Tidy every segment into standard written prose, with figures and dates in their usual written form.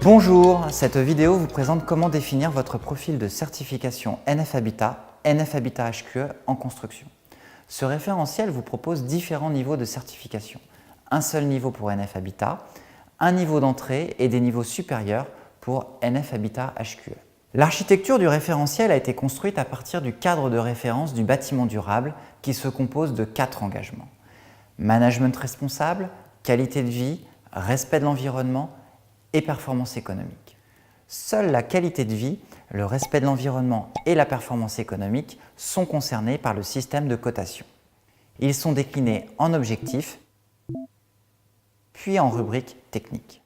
Bonjour, cette vidéo vous présente comment définir votre profil de certification NF Habitat HQE en construction. Ce référentiel vous propose différents niveaux de certification. Un seul niveau pour NF Habitat, un niveau d'entrée et des niveaux supérieurs pour NF Habitat HQE. L'architecture du référentiel a été construite à partir du cadre de référence du bâtiment durable qui se compose de 4 engagements. Management responsable, qualité de vie, respect de l'environnement et performance économique. Seule la qualité de vie, le respect de l'environnement et la performance économique sont concernés par le système de cotation. Ils sont déclinés en objectifs, puis en rubriques techniques.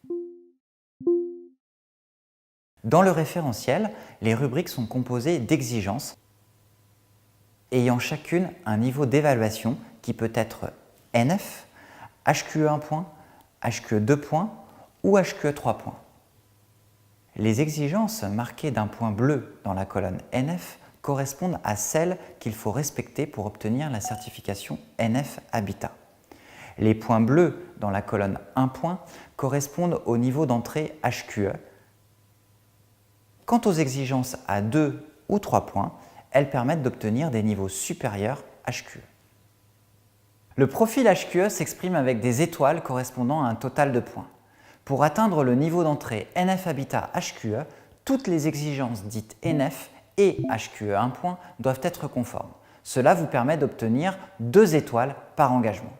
Dans le référentiel, les rubriques sont composées d'exigences ayant chacune un niveau d'évaluation qui peut être NF, HQE 1 point, HQE 2 points ou HQE 3 points. Les exigences marquées d'un point bleu dans la colonne NF correspondent à celles qu'il faut respecter pour obtenir la certification NF Habitat. Les points bleus dans la colonne 1 point correspondent au niveau d'entrée HQE. Quant aux exigences à 2 ou 3 points, elles permettent d'obtenir des niveaux supérieurs HQE. Le profil HQE s'exprime avec des étoiles correspondant à un total de points. Pour atteindre le niveau d'entrée NF Habitat HQE, toutes les exigences dites NF et HQE 1 point doivent être conformes. Cela vous permet d'obtenir 2 étoiles par engagement.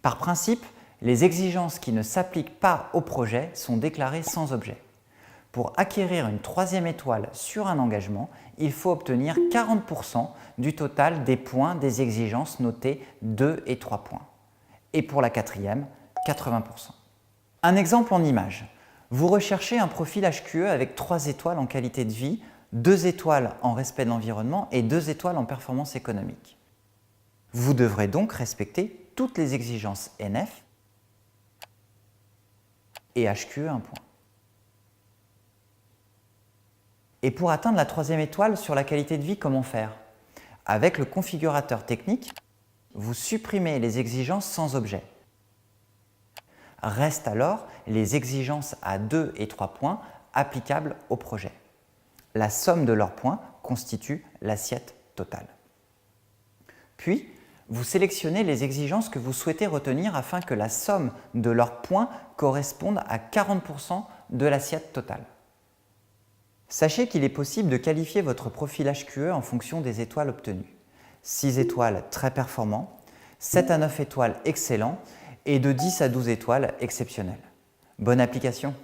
Par principe, les exigences qui ne s'appliquent pas au projet sont déclarées sans objet. Pour acquérir une 3e étoile sur un engagement, il faut obtenir 40% du total des points des exigences notées 2 et 3 points. Et pour la 4e, 80%. Un exemple en image. Vous recherchez un profil HQE avec 3 étoiles en qualité de vie, 2 étoiles en respect de l'environnement et 2 étoiles en performance économique. Vous devrez donc respecter toutes les exigences NF et HQE 1 point. Et pour atteindre la 3e étoile sur la qualité de vie, comment faire? Avec le configurateur technique, vous supprimez les exigences sans objet. Restent alors les exigences à 2 et 3 points applicables au projet. La somme de leurs points constitue l'assiette totale. Puis, vous sélectionnez les exigences que vous souhaitez retenir afin que la somme de leurs points corresponde à 40% de l'assiette totale. Sachez qu'il est possible de qualifier votre profil HQE en fonction des étoiles obtenues. 6 étoiles très performant, 7 à 9 étoiles excellent et de 10 à 12 étoiles exceptionnelles. Bonne application!